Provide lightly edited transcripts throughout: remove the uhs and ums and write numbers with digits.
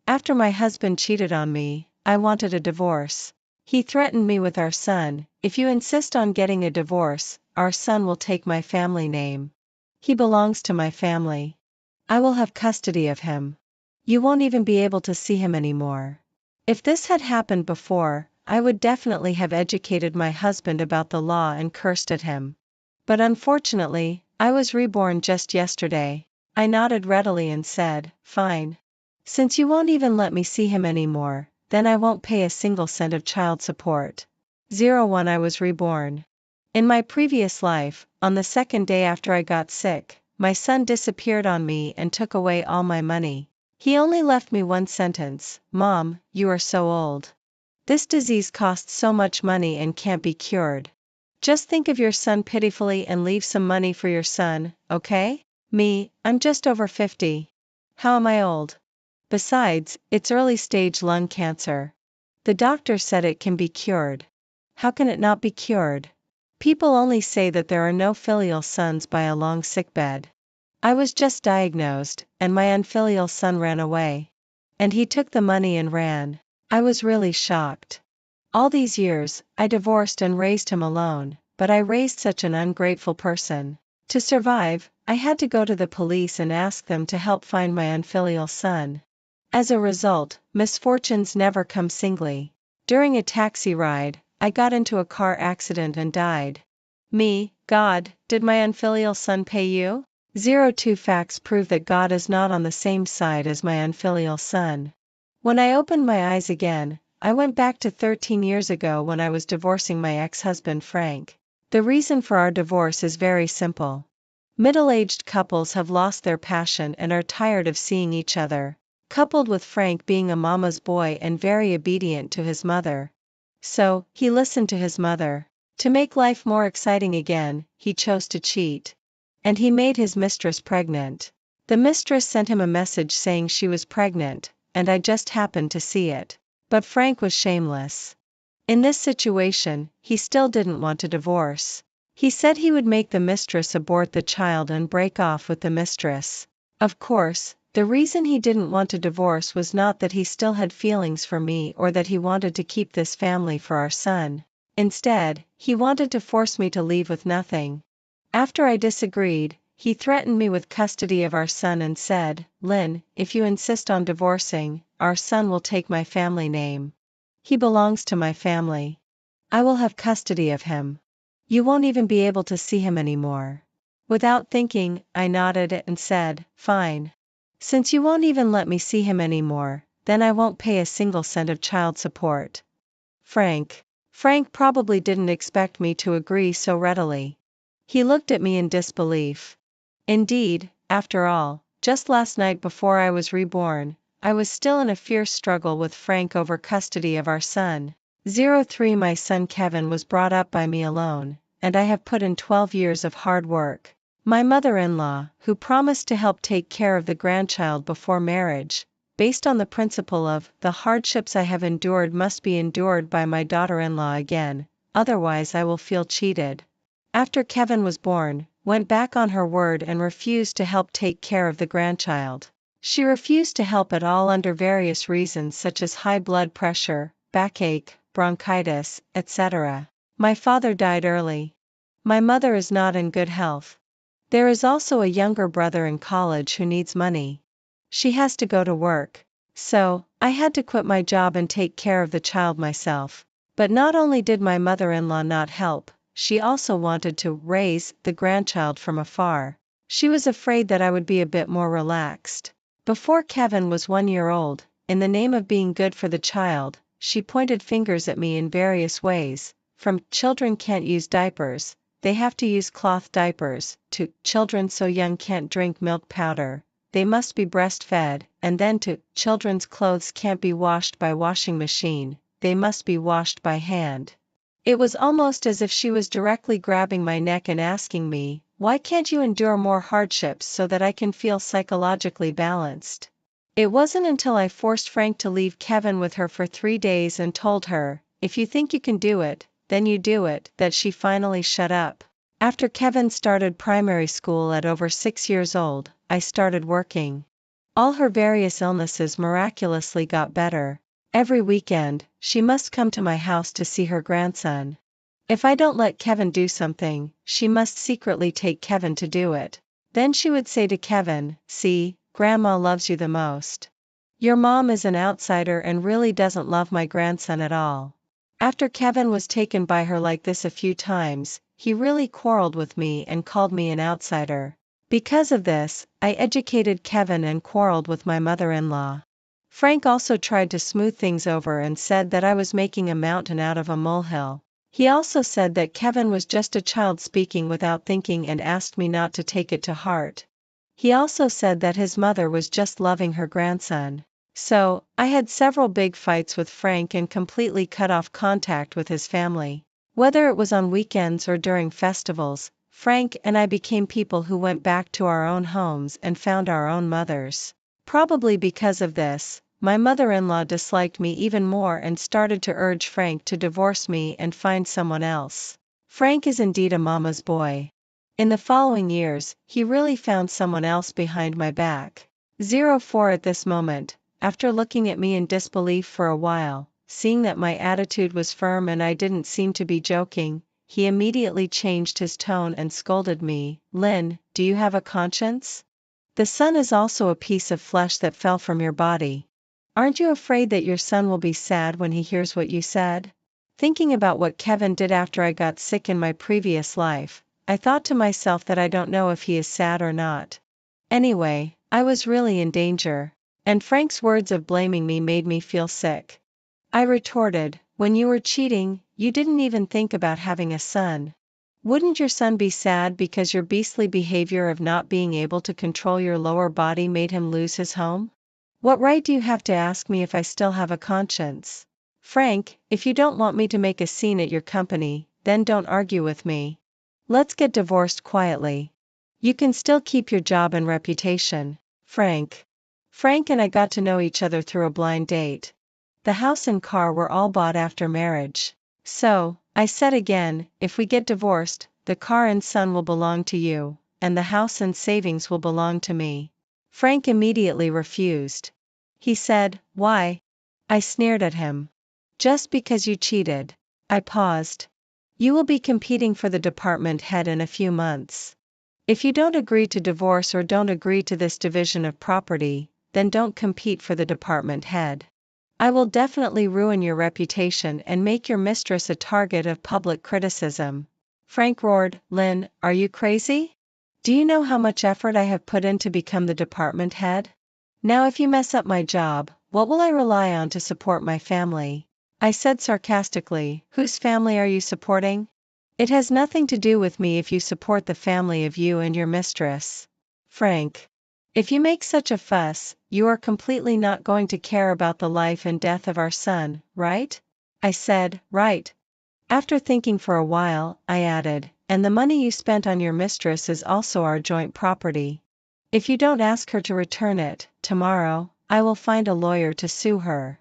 After my husband cheated on me, I wanted a divorce. He threatened me with our son, if you insist on getting a divorce, our son will take my family name. He belongs to my family. I will have custody of him. You won't even be able to see him anymore. If this had happened before, I would definitely have educated my husband about the law and cursed at him. But unfortunately, I was reborn just yesterday. I nodded readily and said, fine. Since you won't even let me see him anymore, then I won't pay a single cent of child support. 01 I was reborn. In my previous life, on the second day after I got sick, my son disappeared on me and took away all my money. He only left me one sentence, Mom, you are so old. This disease costs so much money and can't be cured. Just think of your son pitifully and leave some money for your son, okay? Me, I'm just over 50. How am I old? Besides, it's early-stage lung cancer. The doctor said it can be cured. How can it not be cured? People only say that there are no filial sons by a long sickbed. I was just diagnosed, and my unfilial son ran away. And he took the money and ran. I was really shocked. All these years, I divorced and raised him alone, but I raised such an ungrateful person. To survive, I had to go to the police and ask them to help find my unfilial son. As a result, misfortunes never come singly. During a taxi ride, I got into a car accident and died. Me, God, did my unfilial son pay you? 02 facts prove that God is not on the same side as my unfilial son. When I opened my eyes again, I went back to 13 years ago when I was divorcing my ex-husband Frank. The reason for our divorce is very simple. Middle-aged couples have lost their passion and are tired of seeing each other, coupled with Frank being a mama's boy and very obedient to his mother. So, he listened to his mother. To make life more exciting again, he chose to cheat. And he made his mistress pregnant. The mistress sent him a message saying she was pregnant, and I just happened to see it. But Frank was shameless. In this situation, he still didn't want to divorce. He said he would make the mistress abort the child and break off with the mistress. Of course, the reason he didn't want to divorce was not that he still had feelings for me or that he wanted to keep this family for our son. Instead, he wanted to force me to leave with nothing. After I disagreed, he threatened me with custody of our son and said, Lynn, if you insist on divorcing, our son will take my family name. He belongs to my family. I will have custody of him. You won't even be able to see him anymore. Without thinking, I nodded and said, fine. Since you won't even let me see him anymore, then I won't pay a single cent of child support. Frank probably didn't expect me to agree so readily. He looked at me in disbelief. Indeed, after all, just last night before I was reborn, I was still in a fierce struggle with Frank over custody of our son. 03 My son Kevin was brought up by me alone, and I have put in 12 years of hard work. My mother-in-law, who promised to help take care of the grandchild before marriage, based on the principle of, the hardships I have endured must be endured by my daughter-in-law again, otherwise I will feel cheated. After Kevin was born, went back on her word and refused to help take care of the grandchild. She refused to help at all under various reasons such as high blood pressure, backache, bronchitis, etc. My father died early. My mother is not in good health. There is also a younger brother in college who needs money. She has to go to work. So, I had to quit my job and take care of the child myself. But not only did my mother-in-law not help, she also wanted to raise the grandchild from afar. She was afraid that I would be a bit more relaxed. Before Kevin was 1 year old, in the name of being good for the child, she pointed fingers at me in various ways, from children can't use diapers, they have to use cloth diapers, to children so young can't drink milk powder, they must be breastfed, and then to children's clothes can't be washed by washing machine, they must be washed by hand. It was almost as if she was directly grabbing my neck and asking me, why can't you endure more hardships so that I can feel psychologically balanced? It wasn't until I forced Frank to leave Kevin with her for 3 days and told her, if you think you can do it, then you do it, that she finally shut up. After Kevin started primary school at over 6 years old, I started working. All her various illnesses miraculously got better. Every weekend, she must come to my house to see her grandson. If I don't let Kevin do something, she must secretly take Kevin to do it. Then she would say to Kevin, "See, Grandma loves you the most. Your mom is an outsider and really doesn't love my grandson at all." After Kevin was taken by her like this a few times, he really quarreled with me and called me an outsider. Because of this, I educated Kevin and quarreled with my mother-in-law. Frank also tried to smooth things over and said that I was making a mountain out of a molehill. He also said that Kevin was just a child speaking without thinking and asked me not to take it to heart. He also said that his mother was just loving her grandson. So, I had several big fights with Frank and completely cut off contact with his family. Whether it was on weekends or during festivals, Frank and I became people who went back to our own homes and found our own mothers. Probably because of this, my mother-in-law disliked me even more and started to urge Frank to divorce me and find someone else. Frank is indeed a mama's boy. In the following years, he really found someone else behind my back. 04 At this moment, after looking at me in disbelief for a while, seeing that my attitude was firm and I didn't seem to be joking, he immediately changed his tone and scolded me. "Lynn, do you have a conscience? The son is also a piece of flesh that fell from your body. Aren't you afraid that your son will be sad when he hears what you said?" Thinking about what Kevin did after I got sick in my previous life, I thought to myself that I don't know if he is sad or not. Anyway, I was really in danger, and Frank's words of blaming me made me feel sick. I retorted, "When you were cheating, you didn't even think about having a son. Wouldn't your son be sad because your beastly behavior of not being able to control your lower body made him lose his home? What right do you have to ask me if I still have a conscience? Frank, if you don't want me to make a scene at your company, then don't argue with me. Let's get divorced quietly. You can still keep your job and reputation." Frank and I got to know each other through a blind date. The house and car were all bought after marriage. "So," I said again, "if we get divorced, the car and son will belong to you, and the house and savings will belong to me." Frank immediately refused. He said, "Why?" I sneered at him. "Just because you cheated." I paused. "You will be competing for the department head in a few months. If you don't agree to divorce or don't agree to this division of property, then don't compete for the department head. I will definitely ruin your reputation and make your mistress a target of public criticism." Frank roared, "Lynn, are you crazy? Do you know how much effort I have put in to become the department head? Now if you mess up my job, what will I rely on to support my family?" I said sarcastically, "Whose family are you supporting? It has nothing to do with me if you support the family of you and your mistress." Frank, "If you make such a fuss, you are completely not going to care about the life and death of our son, right?" I said, "Right." After thinking for a while, I added, "And the money you spent on your mistress is also our joint property. If you don't ask her to return it, tomorrow, I will find a lawyer to sue her."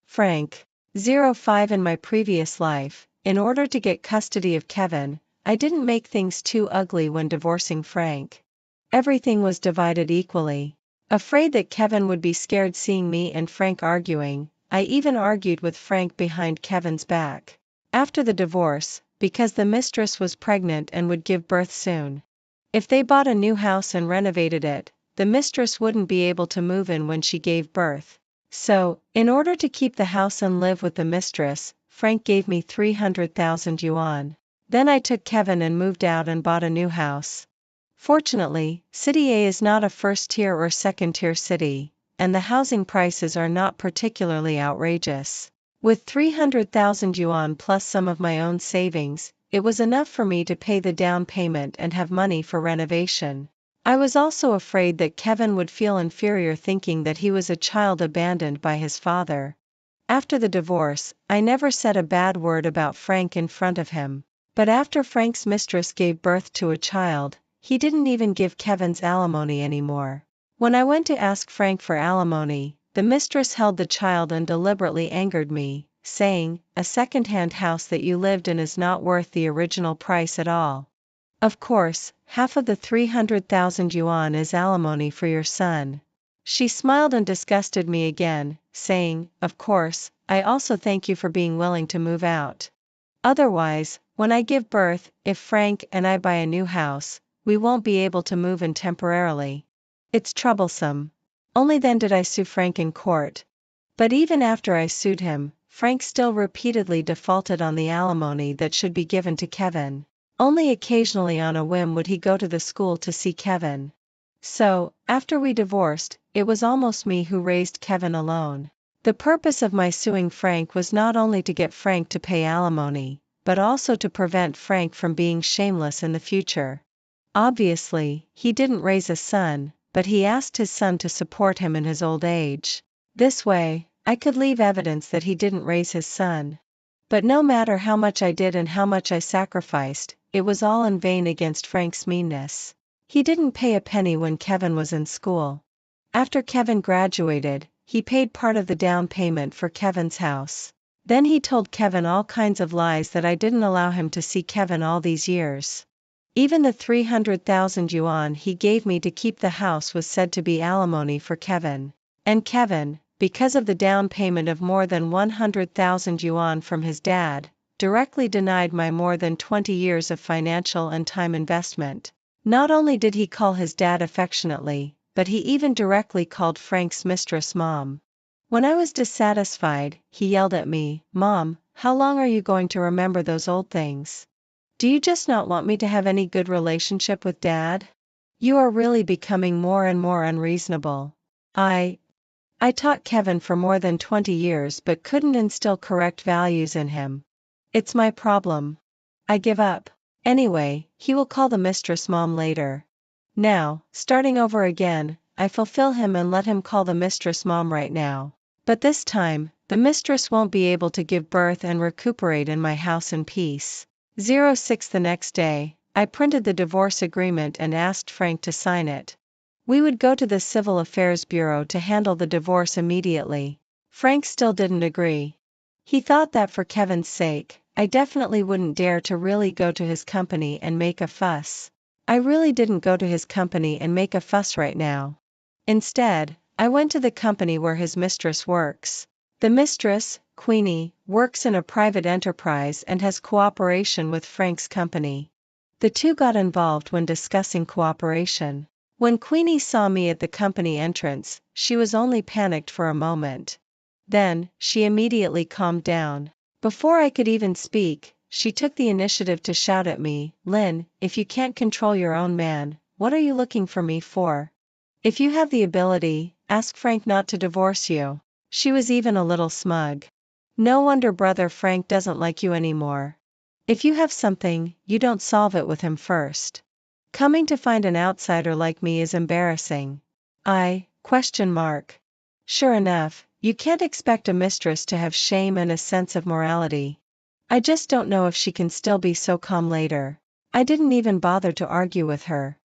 Frank, 05 In my previous life, in order to get custody of Kevin, I didn't make things too ugly when divorcing Frank. Everything was divided equally. Afraid that Kevin would be scared seeing me and Frank arguing, I even argued with Frank behind Kevin's back. After the divorce, because the mistress was pregnant and would give birth soon. If they bought a new house and renovated it, the mistress wouldn't be able to move in when she gave birth. So, in order to keep the house and live with the mistress, Frank gave me 300,000 yuan. Then I took Kevin and moved out and bought a new house. Fortunately, City A is not a first-tier or second-tier city, and the housing prices are not particularly outrageous. With 300,000 yuan plus some of my own savings, it was enough for me to pay the down payment and have money for renovation. I was also afraid that Kevin would feel inferior thinking that he was a child abandoned by his father. After the divorce, I never said a bad word about Frank in front of him. But after Frank's mistress gave birth to a child, he didn't even give Kevin's alimony anymore. When I went to ask Frank for alimony, the mistress held the child and deliberately angered me, saying, "A second-hand house that you lived in is not worth the original price at all. Of course, half of the 300,000 yuan is alimony for your son." She smiled and disgusted me again, saying, "Of course, I also thank you for being willing to move out. Otherwise, when I give birth, if Frank and I buy a new house, we won't be able to move in temporarily. It's troublesome." Only then did I sue Frank in court. But even after I sued him, Frank still repeatedly defaulted on the alimony that should be given to Kevin. Only occasionally on a whim would he go to the school to see Kevin. So, after we divorced, it was almost me who raised Kevin alone. The purpose of my suing Frank was not only to get Frank to pay alimony, but also to prevent Frank from being shameless in the future. Obviously, he didn't raise a son, but he asked his son to support him in his old age. This way, I could leave evidence that he didn't raise his son. But no matter how much I did and how much I sacrificed, it was all in vain against Frank's meanness. He didn't pay a penny when Kevin was in school. After Kevin graduated, he paid part of the down payment for Kevin's house. Then he told Kevin all kinds of lies that I didn't allow him to see Kevin all these years. Even the 300,000 yuan he gave me to keep the house was said to be alimony for Kevin. And Kevin, because of the down payment of more than 100,000 yuan from his dad, directly denied my more than 20 years of financial and time investment. Not only did he call his dad affectionately, but he even directly called Frank's mistress Mom. When I was dissatisfied, he yelled at me, "Mom, how long are you going to remember those old things? Do you just not want me to have any good relationship with Dad? You are really becoming more and more unreasonable." I taught Kevin for more than 20 years but couldn't instill correct values in him. It's my problem. I give up. Anyway, he will call the mistress Mom later. Now, starting over again, I fulfill him and let him call the mistress Mom right now. But this time, the mistress won't be able to give birth and recuperate in my house in peace. 06 The next day, I printed the divorce agreement and asked Frank to sign it. We would go to the Civil Affairs Bureau to handle the divorce immediately. Frank still didn't agree. He thought that for Kevin's sake, I definitely wouldn't dare to really go to his company and make a fuss. I really didn't go to his company and make a fuss right now. Instead, I went to the company where his mistress works. The mistress, Queenie, works in a private enterprise and has cooperation with Frank's company. The two got involved when discussing cooperation. When Queenie saw me at the company entrance, she was only panicked for a moment. Then, she immediately calmed down. Before I could even speak, she took the initiative to shout at me, "Lynn, if you can't control your own man, what are you looking for me for? If you have the ability, ask Frank not to divorce you." She was even a little smug. No wonder brother Frank doesn't like you anymore. If you have something, you don't solve it with him first. Coming to find an outsider like me is embarrassing. Sure enough, you can't expect a mistress to have shame and a sense of morality. I just don't know if she can still be so calm later. I didn't even bother to argue with her.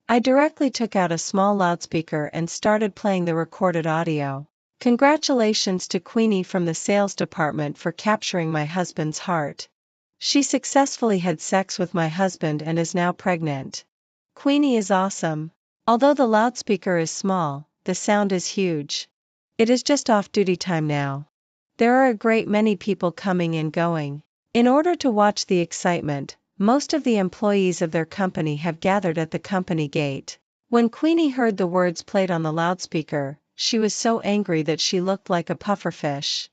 I directly took out a small loudspeaker and started playing the recorded audio. "Congratulations to Queenie from the sales department for capturing my husband's heart. She successfully had sex with my husband and is now pregnant. Queenie is awesome. Although the loudspeaker is small, the sound is huge. It is just off-duty time now. There are a great many people coming and going. In order to watch the excitement, most of the employees of their company have gathered at the company gate." When Queenie heard the words played on the loudspeaker, she was so angry that she looked like a pufferfish.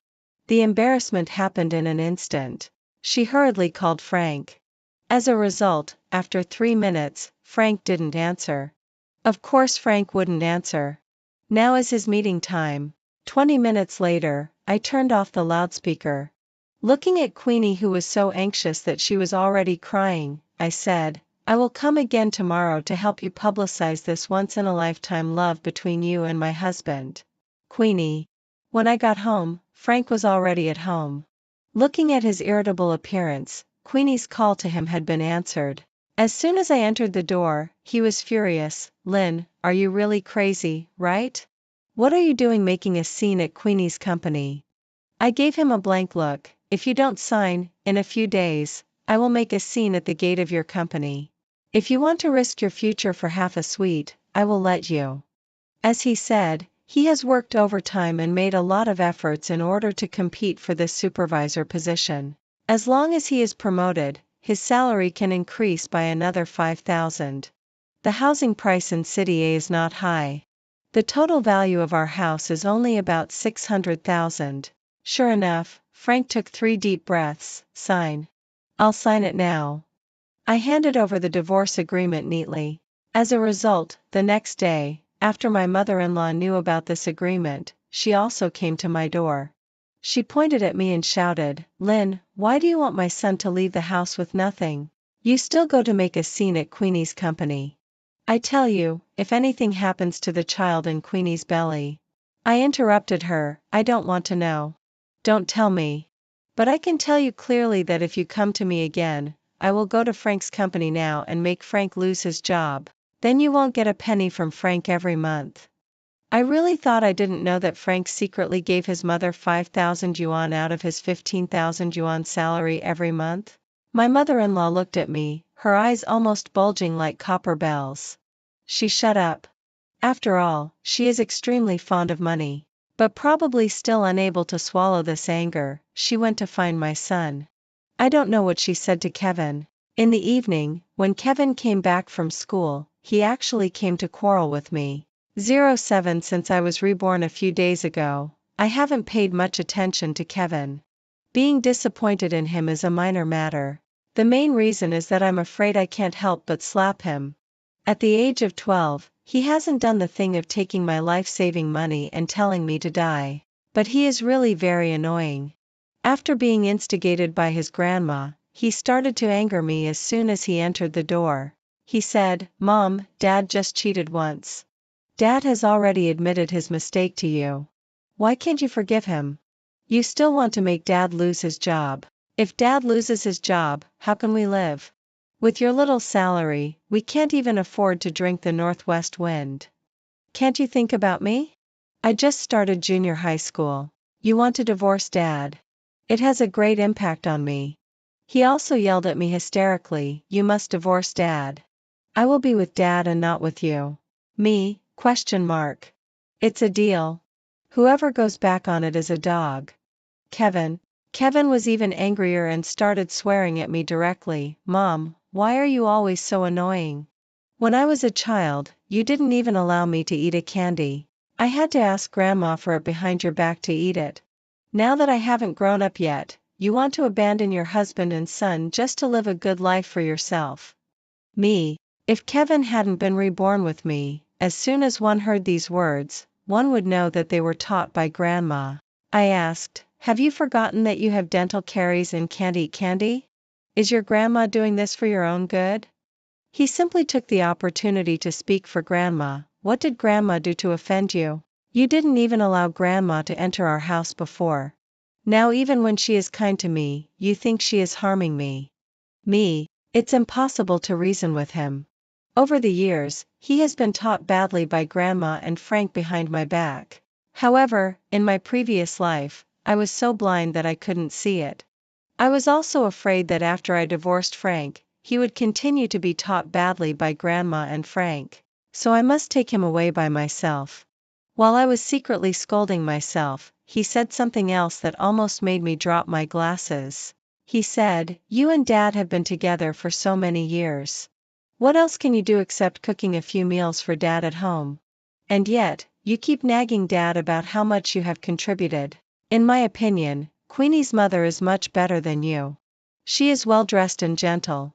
The embarrassment happened in an instant. She hurriedly called Frank. As a result, after 3 minutes, Frank didn't answer. Of course Frank wouldn't answer. Now is his meeting time. 20 minutes later, I turned off the loudspeaker. Looking at Queenie, who was so anxious that she was already crying, I said, "I will come again tomorrow to help you publicize this once-in-a-lifetime love between you and my husband." Queenie. When I got home, Frank was already at home. Looking at his irritable appearance, Queenie's call to him had been answered. As soon as I entered the door, he was furious. "Lynn, are you really crazy, right? What are you doing making a scene at Queenie's company?" I gave him a blank look. "If you don't sign, in a few days, I will make a scene at the gate of your company. If you want to risk your future for half a sweet, I will let you." As he said, He has worked overtime and made a lot of efforts in order to compete for this supervisor position. As long as he is promoted, his salary can increase by another 5,000. The housing price in City A is not high. The total value of our house is only about 600,000. Sure enough, Frank took 3 deep breaths. Sign. I'll sign it now. I handed over the divorce agreement neatly. As a result, the next day, after my mother-in-law knew about this agreement, she also came to my door. She pointed at me and shouted, "Lynn, why do you want my son to leave the house with nothing? You still go to make a scene at Queenie's company. I tell you, if anything happens to the child in Queenie's belly." I interrupted her, "I don't want to know. Don't tell me. But I can tell you clearly that if you come to me again, I will go to Frank's company now and make Frank lose his job. Then you won't get a penny from Frank every month." I really thought I didn't know that Frank secretly gave his mother 5,000 yuan out of his 15,000 yuan salary every month. My mother-in-law looked at me, her eyes almost bulging like copper bells. She shut up. After all, she is extremely fond of money. But probably still unable to swallow this anger, she went to find my son. I don't know what she said to Kevin. In the evening, when Kevin came back from school, he actually came to quarrel with me. 07 Since I was reborn a few days ago, I haven't paid much attention to Kevin. Being disappointed in him is a minor matter. The main reason is that I'm afraid I can't help but slap him. At the age of 12, he hasn't done the thing of taking my life-saving money and telling me to die. But he is really very annoying. After being instigated by his grandma, he started to anger me as soon as he entered the door. He said, "Mom, Dad just cheated once. Dad has already admitted his mistake to you. Why can't you forgive him? You still want to make Dad lose his job. If Dad loses his job, how can we live? With your little salary, we can't even afford to drink the northwest wind. Can't you think about me? I just started junior high school. You want to divorce Dad? It has a great impact on me." He also yelled at me hysterically, "You must divorce Dad. I will be with Dad and not with you." Me? Question mark. It's a deal. Whoever goes back on it is a dog. Kevin. Kevin was even angrier and started swearing at me directly. "Mom, why are you always so annoying? When I was a child, you didn't even allow me to eat a candy. I had to ask Grandma for it behind your back to eat it. Now that I haven't grown up yet, you want to abandon your husband and son just to live a good life for yourself." Me. If Kevin hadn't been reborn with me, as soon as one heard these words, one would know that they were taught by Grandma. I asked, "Have you forgotten that you have dental caries and can't eat candy? Is your grandma doing this for your own good?" He simply took the opportunity to speak for Grandma. "What did Grandma do to offend you? You didn't even allow Grandma to enter our house before. Now even when she is kind to me, you think she is harming me." Me. It's impossible to reason with him. Over the years, he has been taught badly by Grandma and Frank behind my back. However, in my previous life, I was so blind that I couldn't see it. I was also afraid that after I divorced Frank, he would continue to be taught badly by Grandma and Frank. So I must take him away by myself. While I was secretly scolding myself, he said something else that almost made me drop my glasses. He said, "You and Dad have been together for so many years. What else can you do except cooking a few meals for Dad at home? And yet, you keep nagging Dad about how much you have contributed. In my opinion, Queenie's mother is much better than you. She is well dressed and gentle.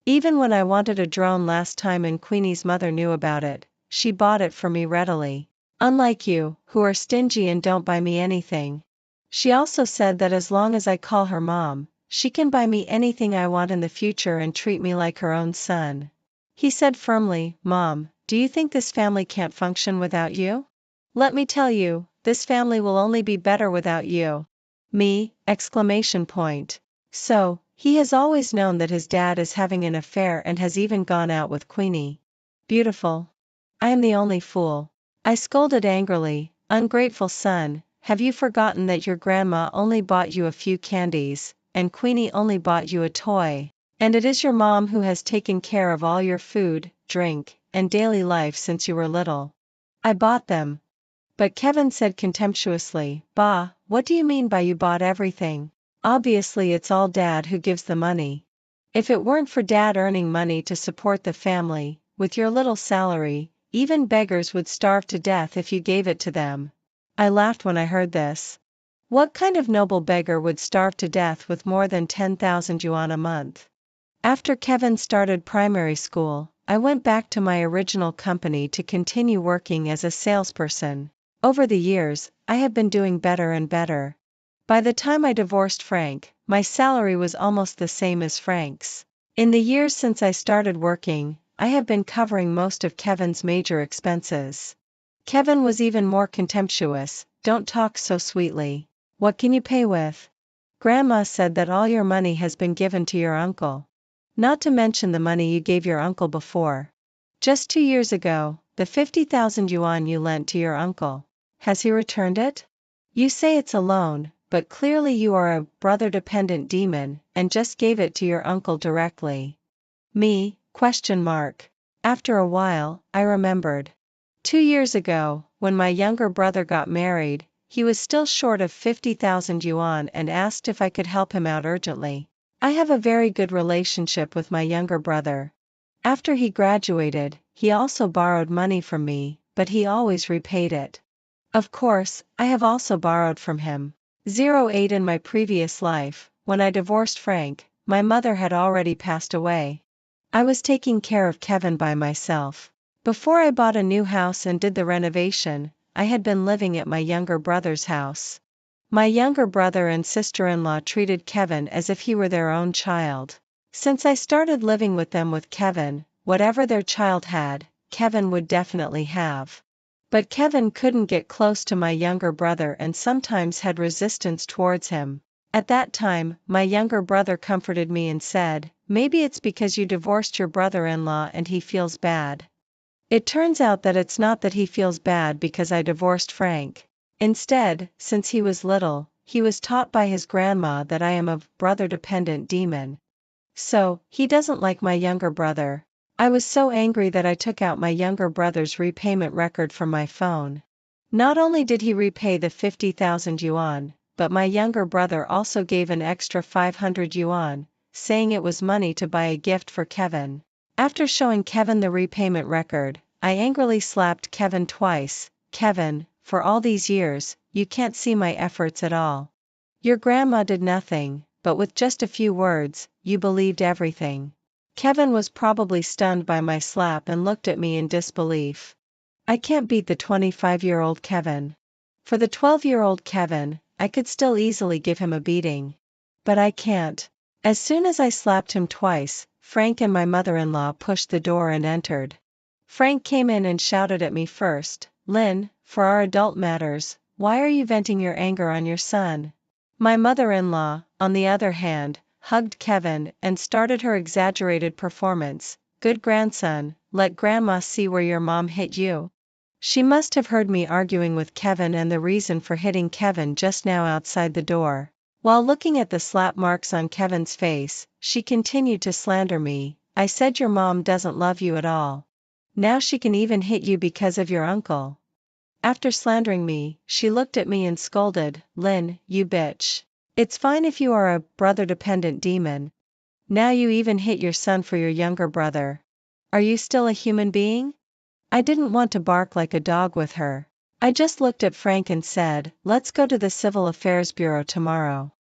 Even when I wanted a drone last time and Queenie's mother knew about it, she bought it for me readily. Unlike you, who are stingy and don't buy me anything." She also said that as long as I call her mom, she can buy me anything I want in the future and treat me like her own son. He said firmly, "Mom, do you think this family can't function without you? Let me tell you, this family will only be better without you." Me! Exclamation point. So, he has always known that his dad is having an affair and has even gone out with Queenie. Beautiful. I am the only fool. I scolded angrily, "Ungrateful son, have you forgotten that your grandma only bought you a few candies, and Queenie only bought you a toy? And it is your mom who has taken care of all your food, drink, and daily life since you were little. I bought them. But Kevin said contemptuously, "Bah, what do you mean by you bought everything? Obviously it's all Dad who gives the money. If it weren't for Dad earning money to support the family, with your little salary, even beggars would starve to death if you gave it to them." I laughed when I heard this. What kind of noble beggar would starve to death with more than 10,000 yuan a month? After Kevin started primary school, I went back to my original company to continue working as a salesperson. Over the years, I have been doing better and better. By the time I divorced Frank, my salary was almost the same as Frank's. In the years since I started working, I have been covering most of Kevin's major expenses. Kevin was even more contemptuous. "Don't talk so sweetly. What can you pay with? Grandma said that all your money has been given to your uncle. Not to mention the money you gave your uncle before. Just 2 years ago, the 50,000 yuan you lent to your uncle. Has he returned it? You say it's a loan, but clearly you are a brother-dependent demon, and just gave it to your uncle directly." Me? After a while, I remembered. 2 years ago, when my younger brother got married, he was still short of 50,000 yuan and asked if I could help him out urgently. I have a very good relationship with my younger brother. After he graduated, he also borrowed money from me, but he always repaid it. Of course, I have also borrowed from him. 08 In my previous life, when I divorced Frank, my mother had already passed away. I was taking care of Kevin by myself. Before I bought a new house and did the renovation, I had been living at my younger brother's house. My younger brother and sister-in-law treated Kevin as if he were their own child. Since I started living with them with Kevin, whatever their child had, Kevin would definitely have. But Kevin couldn't get close to my younger brother and sometimes had resistance towards him. At that time, my younger brother comforted me and said, "Maybe it's because you divorced your brother-in-law and he feels bad." It turns out that it's not that he feels bad because I divorced Frank. Instead, since he was little, he was taught by his grandma that I am a brother-dependent demon. So, he doesn't like my younger brother. I was so angry that I took out my younger brother's repayment record from my phone. Not only did he repay the 50,000 yuan, but my younger brother also gave an extra 500 yuan, saying it was money to buy a gift for Kevin. After showing Kevin the repayment record, I angrily slapped Kevin twice. "Kevin, for all these years, you can't see my efforts at all. Your grandma did nothing, but with just a few words, you believed everything." Kevin was probably stunned by my slap and looked at me in disbelief. I can't beat the 25-year-old Kevin. For the 12-year-old Kevin, I could still easily give him a beating. But I can't. As soon as I slapped him twice, Frank and my mother-in-law pushed the door and entered. Frank came in and shouted at me first, "Lin, for our adult matters, why are you venting your anger on your son?" My mother-in-law, on the other hand, hugged Kevin and started her exaggerated performance. "Good grandson, let grandma see where your mom hit you." She must have heard me arguing with Kevin and the reason for hitting Kevin just now outside the door. While looking at the slap marks on Kevin's face, she continued to slander me. "I said your mom doesn't love you at all. Now she can even hit you because of your uncle." After slandering me, she looked at me and scolded, "Lin, you bitch. It's fine if you are a brother-dependent demon. Now you even hit your son for your younger brother. Are you still a human being?" I didn't want to bark like a dog with her. I just looked at Frank and said, "Let's go to the Civil Affairs Bureau tomorrow.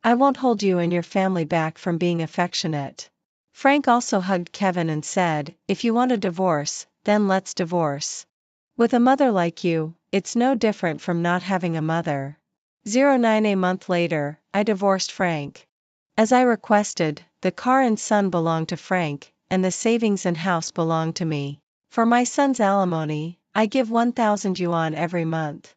I won't hold you and your family back from being affectionate." Frank also hugged Kevin and said, "If you want a divorce, then let's divorce. With a mother like you, it's no different from not having a mother." 09 A month later, I divorced Frank. As I requested, the car and son belonged to Frank, and the savings and house belonged to me. For my son's alimony, I give 1,000 yuan every month.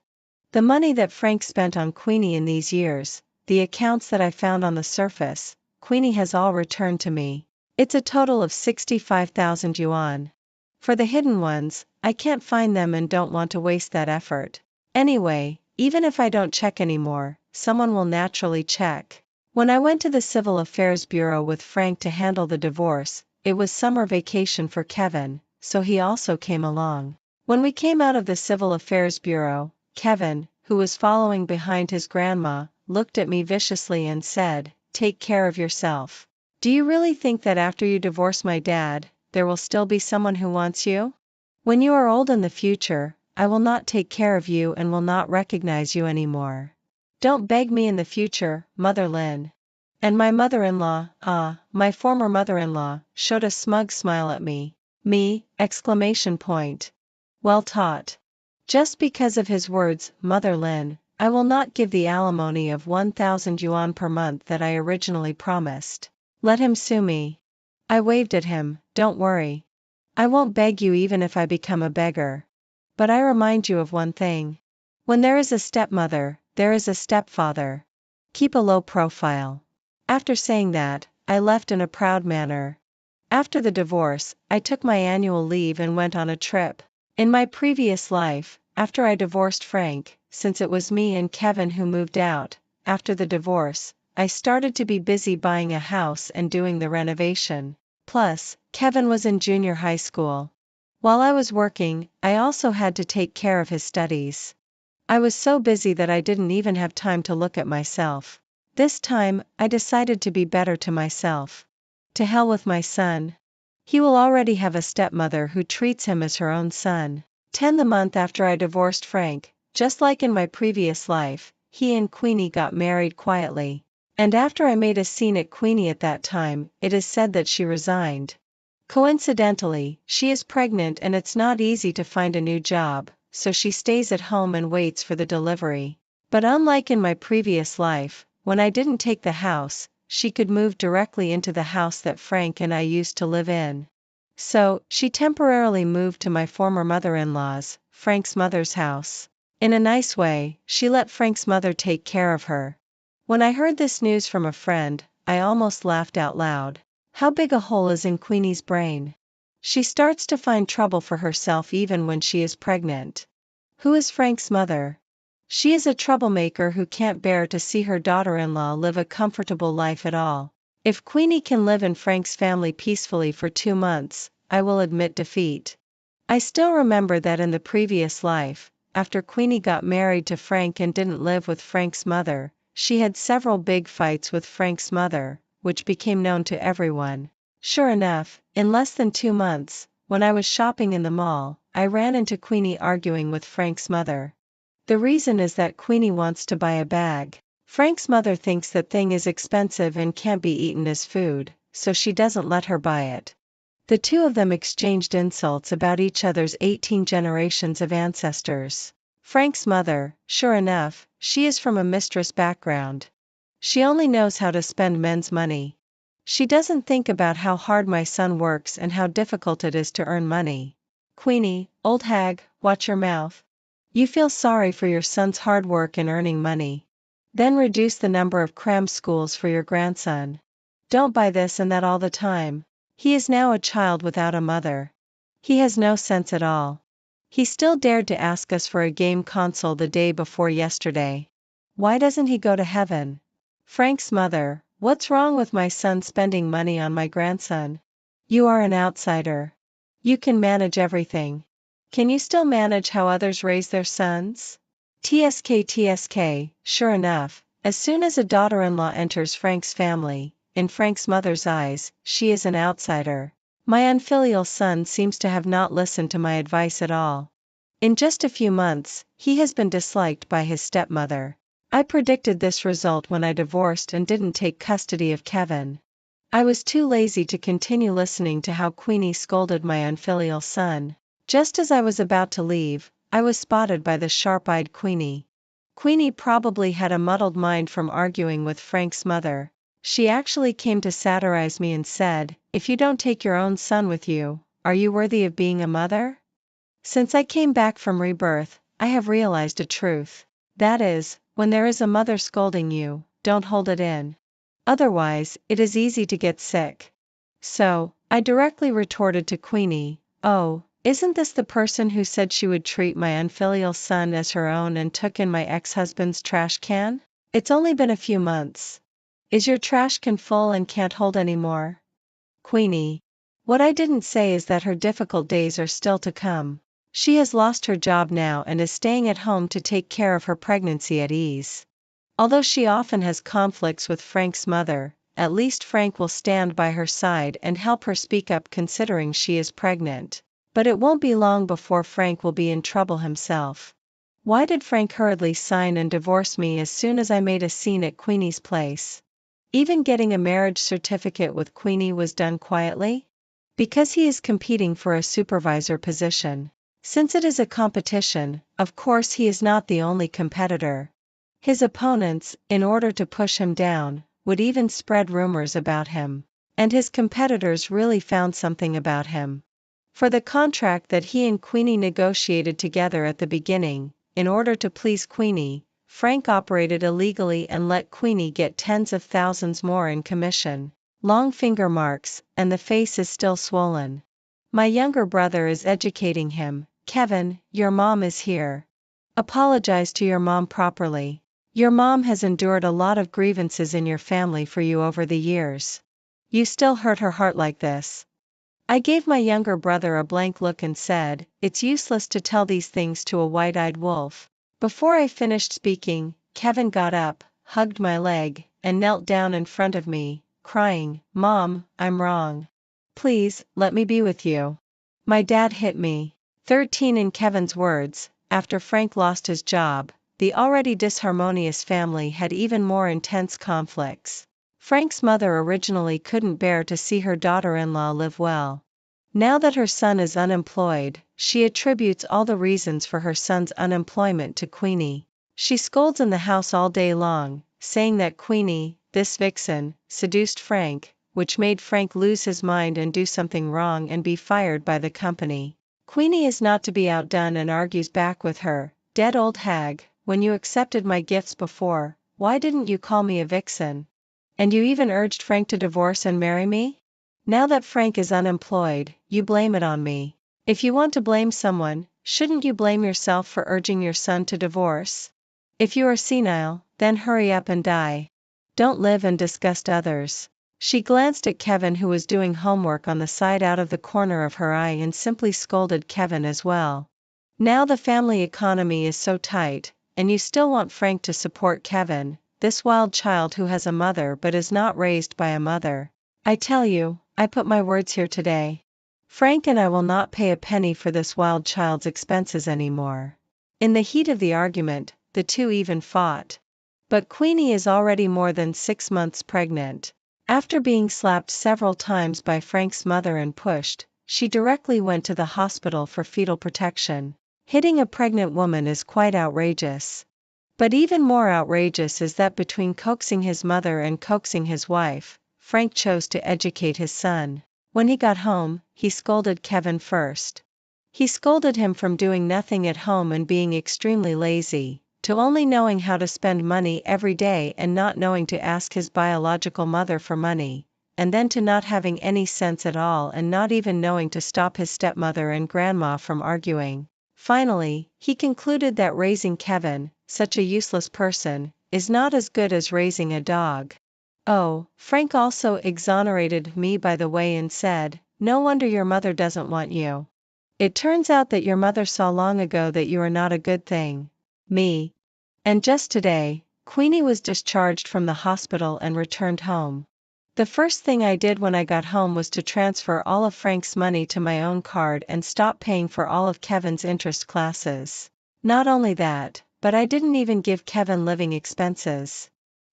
The money that Frank spent on Queenie in these years, the accounts that I found on the surface, Queenie has all returned to me. It's a total of 65,000 yuan. For the hidden ones, I can't find them and don't want to waste that effort. Anyway, even if I don't check anymore, someone will naturally check. When I went to the Civil Affairs Bureau with Frank to handle the divorce, it was summer vacation for Kevin, so he also came along. When we came out of the Civil Affairs Bureau, Kevin, who was following behind his grandma, looked at me viciously and said, "Take care of yourself. Do you really think that after you divorce my dad, there will still be someone who wants you? When you are old in the future, I will not take care of you and will not recognize you anymore. Don't beg me in the future, Mother Lynn." And my mother-in-law, my former mother-in-law, showed a smug smile at me. Me! Exclamation point. Well taught. Just because of his words, Mother Lin, I will not give the alimony of 1,000 yuan per month that I originally promised. Let him sue me. I waved at him, don't worry. I won't beg you even if I become a beggar. But I remind you of one thing. When there is a stepmother, there is a stepfather. Keep a low profile. After saying that, I left in a proud manner. After the divorce, I took my annual leave and went on a trip. In my previous life, after I divorced Frank, since it was me and Kevin who moved out, after the divorce, I started to be busy buying a house and doing the renovation. Plus, Kevin was in junior high school. While I was working, I also had to take care of his studies. I was so busy that I didn't even have time to look at myself. This time, I decided to be better to myself. To hell with my son. He will already have a stepmother who treats him as her own son. The month after I divorced Frank, just like in my previous life, he and Queenie got married quietly. And after I made a scene at Queenie at that time, it is said that she resigned. Coincidentally, she is pregnant and it's not easy to find a new job, so she stays at home and waits for the delivery. But unlike in my previous life, when I didn't take the house, she could move directly into the house that Frank and I used to live in. So, she temporarily moved to my former mother-in-law's, Frank's mother's house. In a nice way, she let Frank's mother take care of her. When I heard this news from a friend, I almost laughed out loud. How big a hole is in Queenie's brain? She starts to find trouble for herself even when she is pregnant. Who is Frank's mother? She is a troublemaker who can't bear to see her daughter-in-law live a comfortable life at all. If Queenie can live in Frank's family peacefully for 2 months, I will admit defeat. I still remember that in the previous life, after Queenie got married to Frank and didn't live with Frank's mother, she had several big fights with Frank's mother, which became known to everyone. Sure enough, in less than 2 months, when I was shopping in the mall, I ran into Queenie arguing with Frank's mother. The reason is that Queenie wants to buy a bag. Frank's mother thinks that thing is expensive and can't be eaten as food, so she doesn't let her buy it. The two of them exchanged insults about each other's 18 generations of ancestors. Frank's mother, sure enough, she is from a mistress background. She only knows how to spend men's money. She doesn't think about how hard my son works and how difficult it is to earn money. Queenie, old hag, watch your mouth. You feel sorry for your son's hard work in earning money. Then reduce the number of cram schools for your grandson. Don't buy this and that all the time. He is now a child without a mother. He has no sense at all. He still dared to ask us for a game console the day before yesterday. Why doesn't he go to heaven? Frank's mother, what's wrong with my son spending money on my grandson? You are an outsider. You can manage everything. Can you still manage how others raise their sons? TSK, sure enough, as soon as a daughter-in-law enters Frank's family, in Frank's mother's eyes, she is an outsider. My unfilial son seems to have not listened to my advice at all. In just a few months, he has been disliked by his stepmother. I predicted this result when I divorced and didn't take custody of Kevin. I was too lazy to continue listening to how Queenie scolded my unfilial son. Just as I was about to leave, I was spotted by the sharp-eyed Queenie. Queenie probably had a muddled mind from arguing with Frank's mother. She actually came to satirize me and said, "If you don't take your own son with you, are you worthy of being a mother?" Since I came back from rebirth, I have realized a truth. That is, when there is a mother scolding you, don't hold it in. Otherwise, it is easy to get sick. So, I directly retorted to Queenie, "Oh, isn't this the person who said she would treat my unfilial son as her own and took in my ex-husband's trash can? It's only been a few months. Is your trash can full and can't hold any more?" Queenie. What I didn't say is that her difficult days are still to come. She has lost her job now and is staying at home to take care of her pregnancy at ease. Although she often has conflicts with Frank's mother, at least Frank will stand by her side and help her speak up considering she is pregnant. But it won't be long before Frank will be in trouble himself. Why did Frank hurriedly sign and divorce me as soon as I made a scene at Queenie's place? Even getting a marriage certificate with Queenie was done quietly? Because he is competing for a supervisor position. Since it is a competition, of course he is not the only competitor. His opponents, in order to push him down, would even spread rumors about him. And his competitors really found something about him. For the contract that he and Queenie negotiated together at the beginning, in order to please Queenie, Frank operated illegally and let Queenie get tens of thousands more in commission. Long finger marks, and the face is still swollen. My younger brother is educating him. Kevin, your mom is here. Apologize to your mom properly. Your mom has endured a lot of grievances in your family for you over the years. You still hurt her heart like this. I gave my younger brother a blank look and said, it's useless to tell these things to a white-eyed wolf. Before I finished speaking, Kevin got up, hugged my leg, and knelt down in front of me, crying, Mom, I'm wrong. Please, let me be with you. My dad hit me. 13 in Kevin's words, after Frank lost his job, the already disharmonious family had even more intense conflicts. Frank's mother originally couldn't bear to see her daughter-in-law live well. Now that her son is unemployed, she attributes all the reasons for her son's unemployment to Queenie. She scolds in the house all day long, saying that Queenie, this vixen, seduced Frank, which made Frank lose his mind and do something wrong and be fired by the company. Queenie is not to be outdone and argues back with her, dead old hag, when you accepted my gifts before, why didn't you call me a vixen? And you even urged Frank to divorce and marry me? Now that Frank is unemployed, you blame it on me. If you want to blame someone, shouldn't you blame yourself for urging your son to divorce? If you are senile, then hurry up and die. Don't live and disgust others. She glanced at Kevin, who was doing homework on the side out of the corner of her eye, and simply scolded Kevin as well. Now the family economy is so tight, and you still want Frank to support Kevin, this wild child who has a mother but is not raised by a mother. I tell you, I put my words here today. Frank and I will not pay a penny for this wild child's expenses anymore. In the heat of the argument, the two even fought. But Queenie is already more than 6 months pregnant. After being slapped several times by Frank's mother and pushed, she directly went to the hospital for fetal protection. Hitting a pregnant woman is quite outrageous. But even more outrageous is that between coaxing his mother and coaxing his wife, Frank chose to educate his son. When he got home, he scolded Kevin first. He scolded him from doing nothing at home and being extremely lazy, to only knowing how to spend money every day and not knowing to ask his biological mother for money, and then to not having any sense at all and not even knowing to stop his stepmother and grandma from arguing. Finally, he concluded that raising Kevin, such a useless person, is not as good as raising a dog. Oh, Frank also exonerated me by the way and said, no wonder your mother doesn't want you. It turns out that your mother saw long ago that you are not a good thing. Me. And just today, Queenie was discharged from the hospital and returned home. The first thing I did when I got home was to transfer all of Frank's money to my own card and stop paying for all of Kevin's interest classes. Not only that, but I didn't even give Kevin living expenses.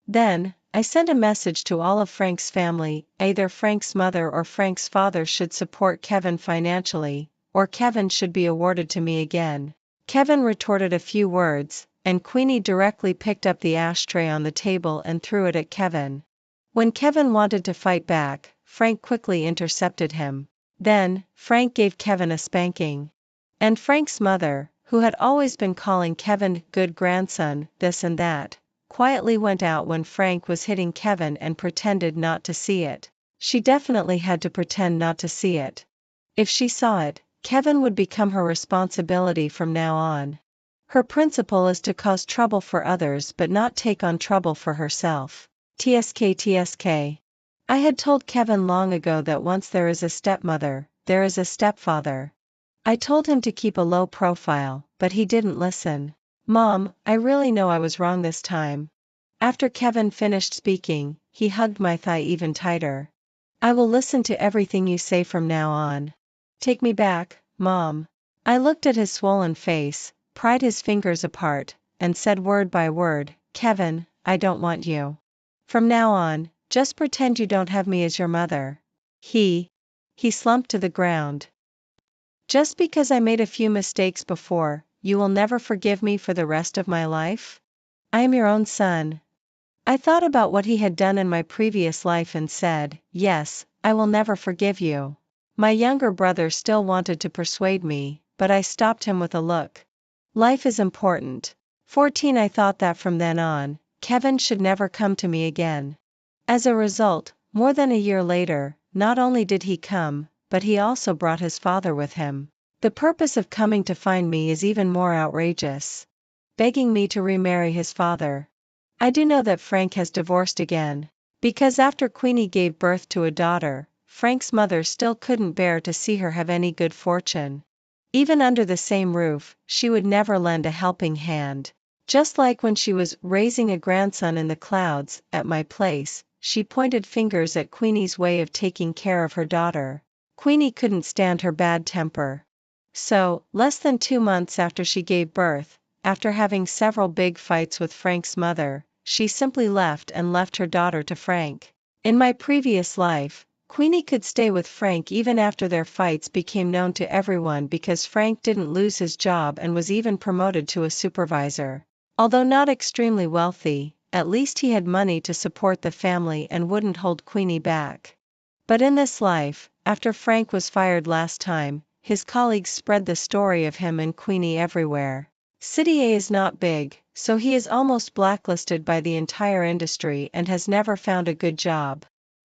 Then, I sent a message to all of Frank's family, either Frank's mother or Frank's father should support Kevin financially, or Kevin should be awarded to me again. Kevin retorted a few words, and Queenie directly picked up the ashtray on the table and threw it at Kevin. When Kevin wanted to fight back, Frank quickly intercepted him. Then, Frank gave Kevin a spanking. And Frank's mother, who had always been calling Kevin good grandson, this and that, quietly went out when Frank was hitting Kevin and pretended not to see it. She definitely had to pretend not to see it. If she saw it, Kevin would become her responsibility from now on. Her principle is to cause trouble for others but not take on trouble for herself. TSK. I had told Kevin long ago that once there is a stepmother, there is a stepfather. I told him to keep a low profile, but he didn't listen. Mom, I really know I was wrong this time. After Kevin finished speaking, he hugged my thigh even tighter. I will listen to everything you say from now on. Take me back, Mom. I looked at his swollen face, pried his fingers apart, and said word by word, Kevin, I don't want you. From now on, just pretend you don't have me as your mother. He slumped to the ground. Just because I made a few mistakes before, you will never forgive me for the rest of my life? I am your own son. I thought about what he had done in my previous life and said, yes, I will never forgive you. My younger brother still wanted to persuade me, but I stopped him with a look. Life is important. 14 I thought that from then on, Kevin should never come to me again. As a result, more than a year later, not only did he come, but he also brought his father with him. The purpose of coming to find me is even more outrageous. Begging me to remarry his father. I do know that Frank has divorced again. Because after Queenie gave birth to a daughter, Frank's mother still couldn't bear to see her have any good fortune. Even under the same roof, she would never lend a helping hand. Just like when she was raising a grandson in the clouds, at my place, she pointed fingers at Queenie's way of taking care of her daughter. Queenie couldn't stand her bad temper. So, less than 2 months after she gave birth, after having several big fights with Frank's mother, she simply left her daughter to Frank. In my previous life, Queenie could stay with Frank even after their fights became known to everyone because Frank didn't lose his job and was even promoted to a supervisor. Although not extremely wealthy, at least he had money to support the family and wouldn't hold Queenie back. But in this life, after Frank was fired last time, his colleagues spread the story of him and Queenie everywhere. City A is not big, so he is almost blacklisted by the entire industry and has never found a good job.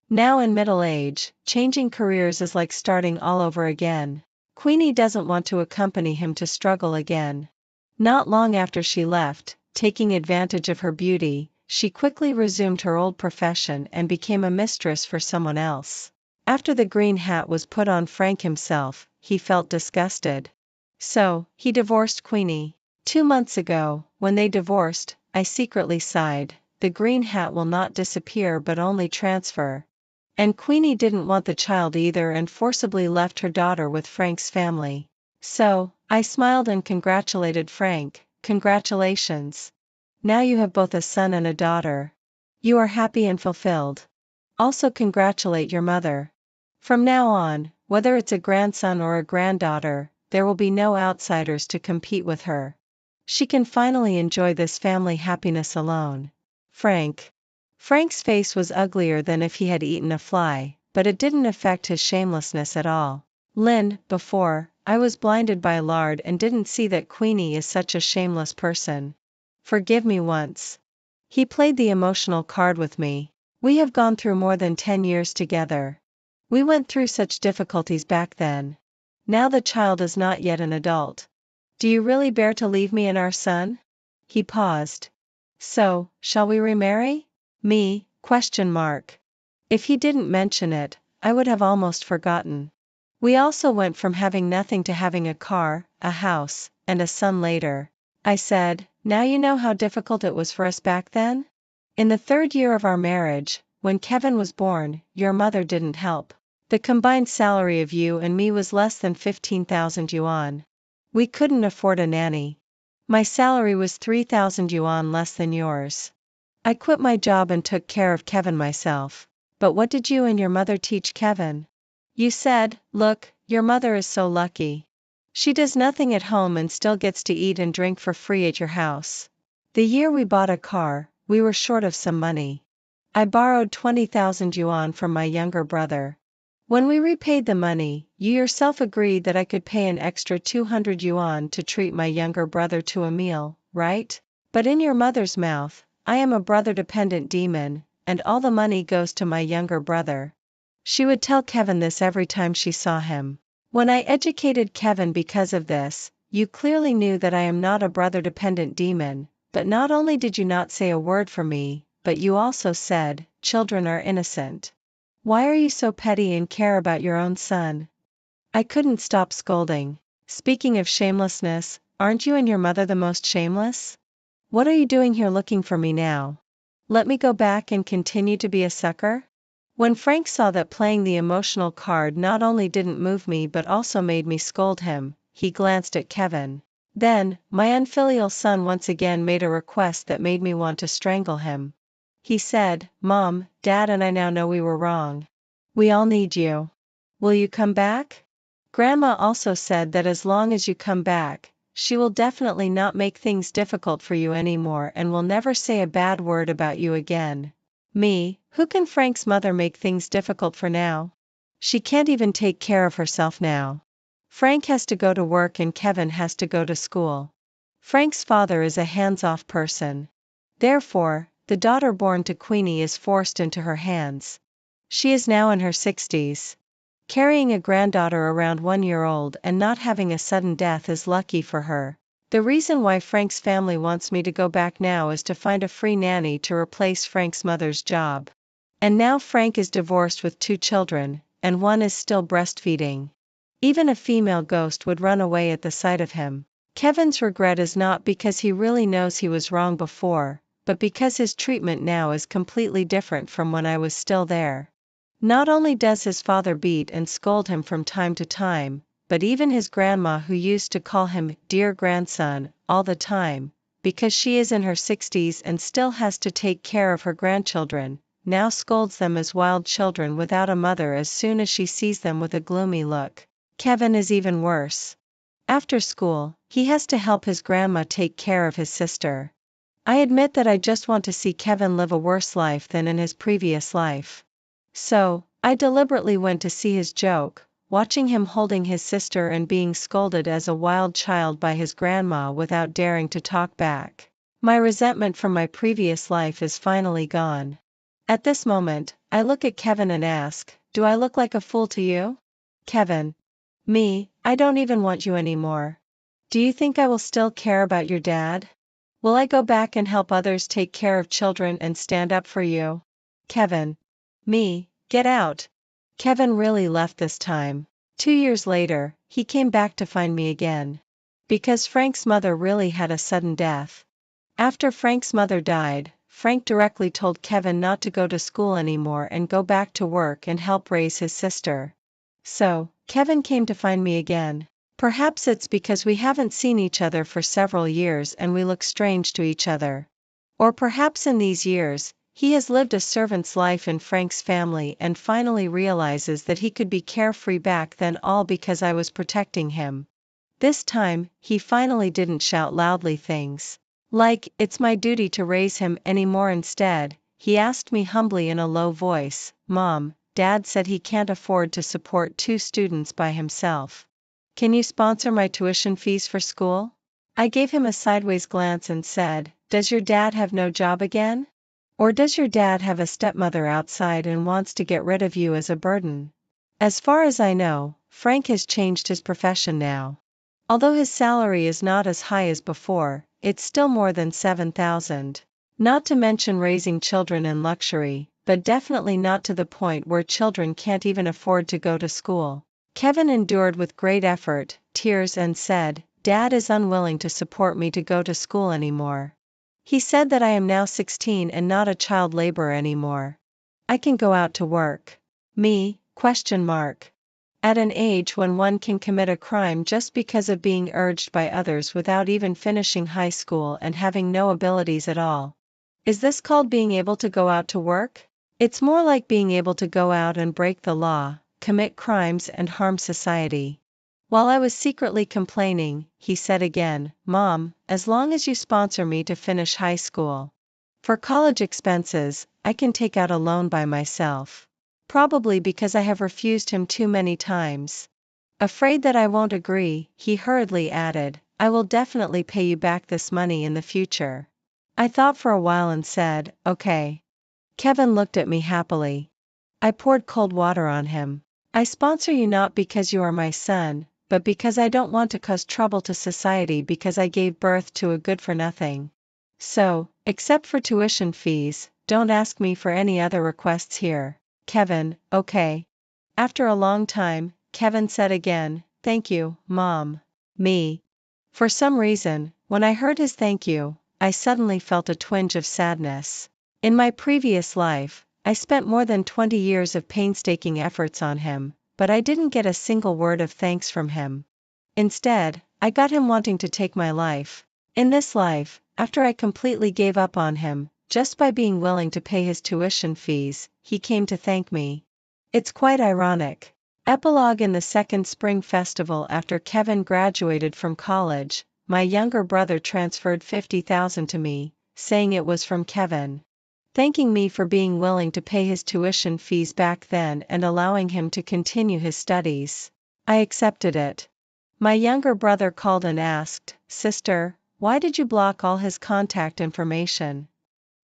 Now in middle age, changing careers is like starting all over again. Queenie doesn't want to accompany him to struggle again. Not long after she left, taking advantage of her beauty, she quickly resumed her old profession and became a mistress for someone else. After the green hat was put on Frank himself, he felt disgusted. So, he divorced Queenie. 2 months ago, when they divorced, I secretly sighed, the green hat will not disappear but only transfer. And Queenie didn't want the child either and forcibly left her daughter with Frank's family. So, I smiled and congratulated Frank, congratulations. Now you have both a son and a daughter. You are happy and fulfilled. Also congratulate your mother. From now on, whether it's a grandson or a granddaughter, there will be no outsiders to compete with her. She can finally enjoy this family happiness alone. Frank. Frank's face was uglier than if he had eaten a fly, but it didn't affect his shamelessness at all. Lynn, before, I was blinded by lard and didn't see that Queenie is such a shameless person. Forgive me once. He played the emotional card with me. We have gone through more than 10 years together. We went through such difficulties back then. Now the child is not yet an adult. Do you really bear to leave me and our son? He paused. So, shall we remarry? Me? Question mark. If he didn't mention it, I would have almost forgotten. We also went from having nothing to having a car, a house, and a son later. I said, now you know how difficult it was for us back then? In the 3rd year of our marriage, when Kevin was born, your mother didn't help. The combined salary of you and me was less than 15,000 yuan. We couldn't afford a nanny. My salary was 3,000 yuan less than yours. I quit my job and took care of Kevin myself. But what did you and your mother teach Kevin? You said, look, your mother is so lucky. She does nothing at home and still gets to eat and drink for free at your house. The year we bought a car, we were short of some money. I borrowed 20,000 yuan from my younger brother. When we repaid the money, you yourself agreed that I could pay an extra 200 yuan to treat my younger brother to a meal, right? But in your mother's mouth, I am a brother-dependent demon, and all the money goes to my younger brother. She would tell Kevin this every time she saw him. When I educated Kevin because of this, you clearly knew that I am not a brother-dependent demon, but not only did you not say a word for me, but you also said, children are innocent. Why are you so petty and care about your own son? I couldn't stop scolding. Speaking of shamelessness, aren't you and your mother the most shameless? What are you doing here looking for me now? Let me go back and continue to be a sucker? When Frank saw that playing the emotional card not only didn't move me but also made me scold him, he glanced at Kevin. Then, my unfilial son once again made a request that made me want to strangle him. He said, "Mom, Dad and I now know we were wrong. We all need you. Will you come back? Grandma also said that as long as you come back, she will definitely not make things difficult for you anymore and will never say a bad word about you again." Me, who can Frank's mother make things difficult for now? She can't even take care of herself now. Frank has to go to work and Kevin has to go to school. Frank's father is a hands-off person. Therefore, the daughter born to Queenie is forced into her hands. She is now in her 60s. Carrying a granddaughter around 1 year old and not having a sudden death is lucky for her. The reason why Frank's family wants me to go back now is to find a free nanny to replace Frank's mother's job. And now Frank is divorced with 2 children, and one is still breastfeeding. Even a female ghost would run away at the sight of him. Kevin's regret is not because he really knows he was wrong before, but because his treatment now is completely different from when I was still there. Not only does his father beat and scold him from time to time, but even his grandma, who used to call him "dear grandson" all the time, because she is in her 60s and still has to take care of her grandchildren, now scolds them as wild children without a mother as soon as she sees them with a gloomy look. Kevin is even worse. After school, he has to help his grandma take care of his sister. I admit that I just want to see Kevin live a worse life than in his previous life. So, I deliberately went to see his joke, watching him holding his sister and being scolded as a wild child by his grandma without daring to talk back. My resentment from my previous life is finally gone. At this moment, I look at Kevin and ask, "Do I look like a fool to you?" Kevin. Me, I don't even want you anymore. Do you think I will still care about your dad? Will I go back and help others take care of children and stand up for you? Kevin. Me, get out. Kevin really left this time. 2 years later, he came back to find me again. Because Frank's mother really had a sudden death. After Frank's mother died, Frank directly told Kevin not to go to school anymore and go back to work and help raise his sister. So, Kevin came to find me again. Perhaps it's because we haven't seen each other for several years and we look strange to each other. Or perhaps in these years, he has lived a servant's life in Frank's family and finally realizes that he could be carefree back then, all because I was protecting him. This time, he finally didn't shout loudly things like, "It's my duty to raise him" anymore. Instead, he asked me humbly in a low voice, "Mom, Dad said he can't afford to support 2 students by himself. Can you sponsor my tuition fees for school?" I gave him a sideways glance and said, "Does your dad have no job again? Or does your dad have a stepmother outside and wants to get rid of you as a burden?" As far as I know, Frank has changed his profession now. Although his salary is not as high as before, it's still more than 7,000. Not to mention raising children in luxury, but definitely not to the point where children can't even afford to go to school. Kevin endured with great effort, tears, and said, "Dad is unwilling to support me to go to school anymore. He said that I am now 16 and not a child laborer anymore. I can go out to work." Me? At an age when one can commit a crime just because of being urged by others without even finishing high school and having no abilities at all. Is this called being able to go out to work? It's more like being able to go out and break the law, commit crimes and harm society. While I was secretly complaining, he said again, "Mom, as long as you sponsor me to finish high school. For college expenses, I can take out a loan by myself." Probably because I have refused him too many times. Afraid that I won't agree, he hurriedly added, "I will definitely pay you back this money in the future." I thought for a while and said, "Okay." Kevin looked at me happily. I poured cold water on him. "I sponsor you not because you are my son, but because I don't want to cause trouble to society because I gave birth to a good-for-nothing. So, except for tuition fees, don't ask me for any other requests here." Kevin, "Okay." After a long time, Kevin said again, "Thank you, Mom." Me. For some reason, when I heard his thank you, I suddenly felt a twinge of sadness. In my previous life, I spent more than 20 years of painstaking efforts on him, but I didn't get a single word of thanks from him. Instead, I got him wanting to take my life. In this life, after I completely gave up on him, just by being willing to pay his tuition fees, he came to thank me. It's quite ironic. Epilogue. In the second spring festival after Kevin graduated from college, my younger brother transferred 50,000 to me, saying it was from Kevin. Thanking me for being willing to pay his tuition fees back then and allowing him to continue his studies. I accepted it. My younger brother called and asked, "Sister, why did you block all his contact information?"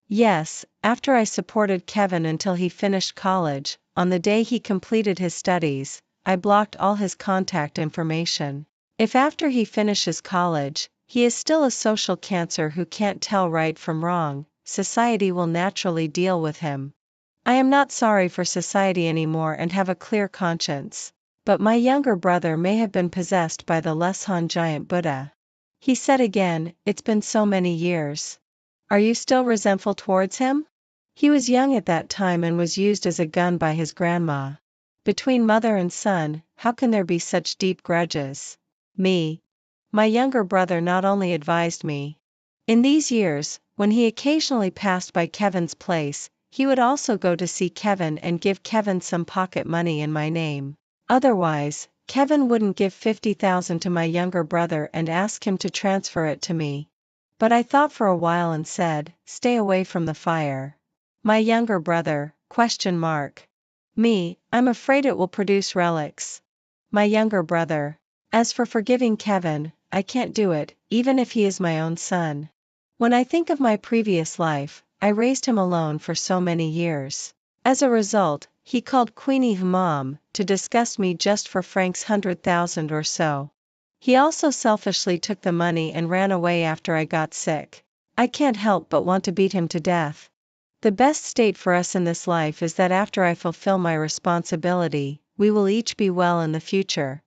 Yes, after I supported Kevin until he finished college, on the day he completed his studies, I blocked all his contact information. If after he finishes college, he is still a social cancer who can't tell right from wrong, society will naturally deal with him. I am not sorry for society anymore and have a clear conscience. But my younger brother may have been possessed by the Leshan giant Buddha. He said again, "It's been so many years. Are you still resentful towards him?" He was young at that time and was used as a gun by his grandma. Between mother and son, how can there be such deep grudges? Me. My younger brother not only advised me. In these years, when he occasionally passed by Kevin's place, he would also go to see Kevin and give Kevin some pocket money in my name. Otherwise, Kevin wouldn't give 50,000 to my younger brother and ask him to transfer it to me. But I thought for a while and said, "Stay away from the fire." My younger brother, ? Me, I'm afraid it will produce relics. My younger brother. As for forgiving Kevin, I can't do it, even if he is my own son. When I think of my previous life, I raised him alone for so many years. As a result, he called Queenie Mom to disgust me just for Frank's 100,000 or so. He also selfishly took the money and ran away after I got sick. I can't help but want to beat him to death. The best state for us in this life is that after I fulfill my responsibility, we will each be well in the future.